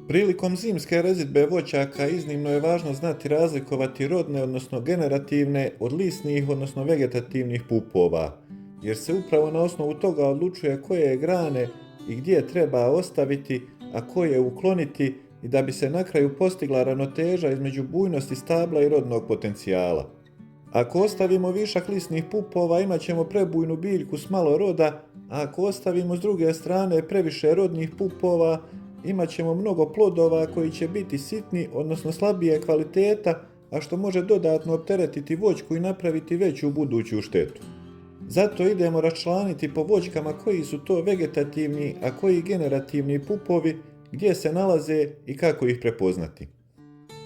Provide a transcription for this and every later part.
Prilikom zimske rezidbe voćaka iznimno je važno znati razlikovati rodne, odnosno generativne, od lisnih, odnosno vegetativnih pupova, jer se upravo na osnovu toga odlučuje koje grane i gdje treba ostaviti, a koje ukloniti i da bi se na kraju postigla ravnoteža između bujnosti stabla i rodnog potencijala. Ako ostavimo višak lisnih pupova, imat ćemo prebujnu biljku s malo roda, a ako ostavimo s druge strane previše rodnih pupova, imat ćemo mnogo plodova koji će biti sitni, odnosno slabije kvaliteta, a što može dodatno opteretiti voćku i napraviti veću buduću štetu. Zato idemo raščlaniti po voćkama koji su to vegetativni, a koji generativni pupovi, gdje se nalaze i kako ih prepoznati.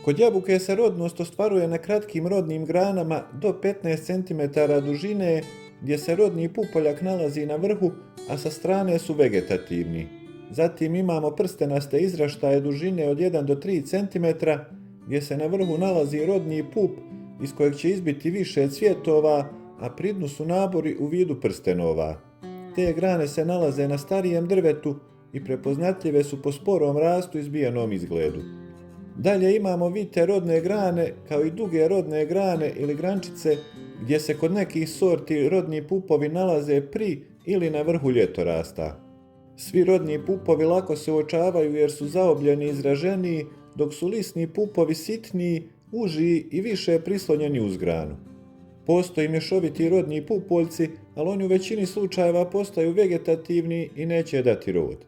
Kod jabuke se rodnost ostvaruje na kratkim rodnim granama do 15 cm dužine, gdje se rodni pupoljak nalazi na vrhu, a sa strane su vegetativni. Zatim imamo prstenaste izraštaje dužine od 1 do 3 cm, gdje se na vrhu nalazi rodni pup iz kojeg će izbiti više cvjetova, a pri dnu su nabori u vidu prstenova. Te grane se nalaze na starijem drvetu i prepoznatljive su po sporom rastu i zbijenom izgledu. Dalje imamo vite rodne grane, kao i duge rodne grane ili grančice, gdje se kod nekih sorti rodni pupovi nalaze pri ili na vrhu ljetorasta. Svi rodni pupovi lako se uočavaju jer su zaobljeni i izraženiji, dok su lisni pupovi sitniji, užiji i više prislonjeni uz granu. Postoji mješoviti rodni pupoljci, ali oni u većini slučajeva postaju vegetativni i neće dati rod.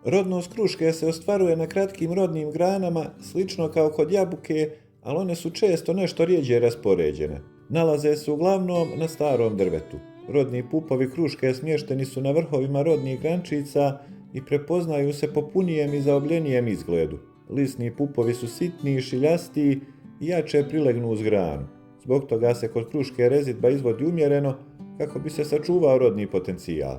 Rodnost kruške se ostvaruje na kratkim rodnim granama, slično kao kod jabuke, ali one su često nešto rjeđe raspoređene. Nalaze se uglavnom na starom drvetu. Rodni pupovi kruške smješteni su na vrhovima rodnih grančica i prepoznaju se po punijem i zaobljenijem izgledu. Lisni pupovi su sitniji, šiljastiji i jače prilegnu uz granu. Zbog toga se kod kruške rezidba izvodi umjereno kako bi se sačuvao rodni potencijal.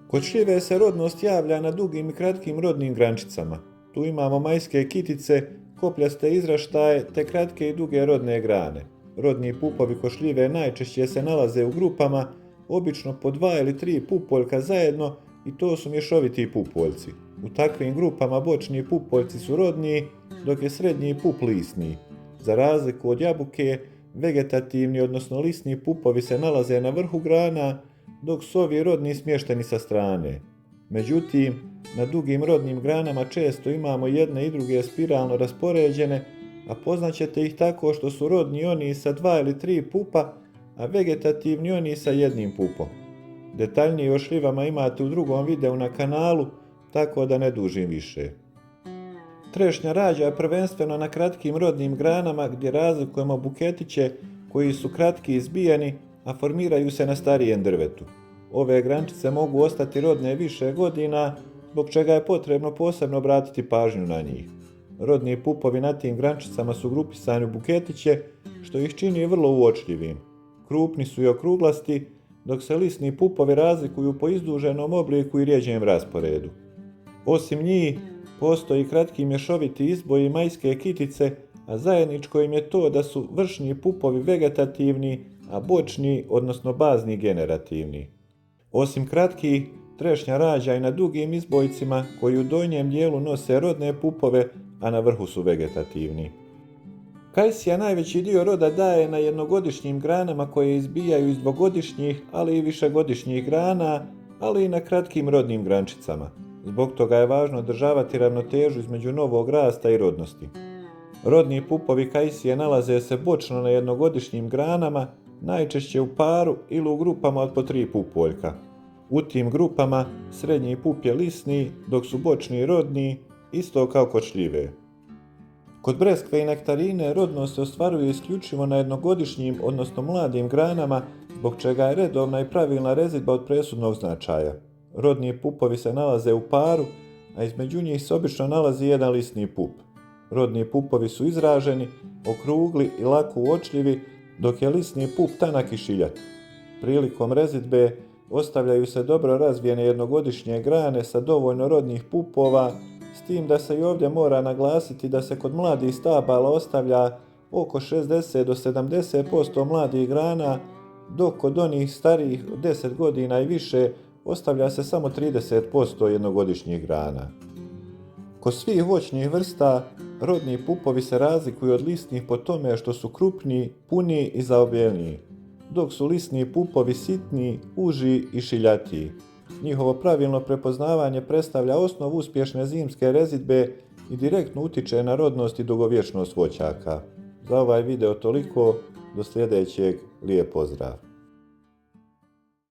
Kod šljive se rodnost javlja na dugim i kratkim rodnim grančicama. Tu imamo majske kitice, kopljaste izraštaje te kratke i duge rodne grane. Rodni pupovi kod šljive najčešće se nalaze u grupama, obično po 2 ili 3 pupoljka zajedno i to su mješoviti pupoljci. U takvim grupama bočni pupoljci su rodniji, dok je srednji pup lisni. Za razliku od jabuke, vegetativni odnosno lisni pupovi se nalaze na vrhu grana, dok su ovi rodni smješteni sa strane. Međutim, na dugim rodnim granama često imamo jedne i druge spiralno raspoređene, a poznaćete ih tako što su rodni oni sa 2 ili 3 pupa, a vegetativni oni sa jednim pupom. Detaljnije o šljivama imate u drugom videu na kanalu, tako da ne dužim više. Trešnja rađa prvenstveno na kratkim rodnim granama gdje razlikujemo buketiće koji su kratki i zbijeni, a formiraju se na starijem drvetu. Ove grančice mogu ostati rodne više godina, zbog čega je potrebno posebno obratiti pažnju na njih. Rodni pupovi na tim grančicama su grupisani u buketiće, što ih čini vrlo uočljivim. Krupni su i okruglasti, dok se lisni pupovi razlikuju po izduženom obliku i rjeđem rasporedu. Osim njih, postoji kratki mješoviti izboj i majske kitice, a zajedničko im je to da su vršni pupovi vegetativni, a bočni, odnosno bazni generativni. Osim kratkih, trešnja rađa i na dugim izbojcima koji u donjem dijelu nose rodne pupove, a na vrhu su vegetativni. Kajsija najveći dio roda daje na jednogodišnjim granama koje izbijaju iz dvogodišnjih, ali i višegodišnjih grana, ali i na kratkim rodnim grančicama. Zbog toga je važno održavati ravnotežu između novog rasta i rodnosti. Rodni pupovi kajsije nalaze se bočno na jednogodišnjim granama, najčešće u paru ili u grupama od po 3 pupoljka. U tim grupama srednji pup je lisni, dok su bočni rodni, isto kao kod šljive. Kod breskve i nektarine rodnost se ostvaruje isključivo na jednogodišnjim, odnosno mladim granama, zbog čega je redovna i pravilna rezidba od presudnog značaja. Rodni pupovi se nalaze u paru, a između njih se obično nalazi jedan lisni pup. Rodni pupovi su izraženi, okrugli i lako uočljivi, dok je lisni pup tanak i šiljat. Prilikom rezidbe ostavljaju se dobro razvijene jednogodišnje grane sa dovoljno rodnih pupova, s tim da se i ovdje mora naglasiti da se kod mladih stabala ostavlja oko 60 do 70% mladih grana, dok kod onih starijih od 10 godina i više ostavlja se samo 30% jednogodišnjih grana. Kod svih voćnih vrsta, rodni pupovi se razlikuju od lisnih po tome što su krupniji, puniji i zaobijelniji, dok su lisni pupovi sitniji, uži i šiljatiji. Njihovo pravilno prepoznavanje predstavlja osnovu uspješne zimske rezidbe i direktno utiče na rodnost i dugovječnost voćaka. Za ovaj video toliko, do sljedećeg, lijep pozdrav!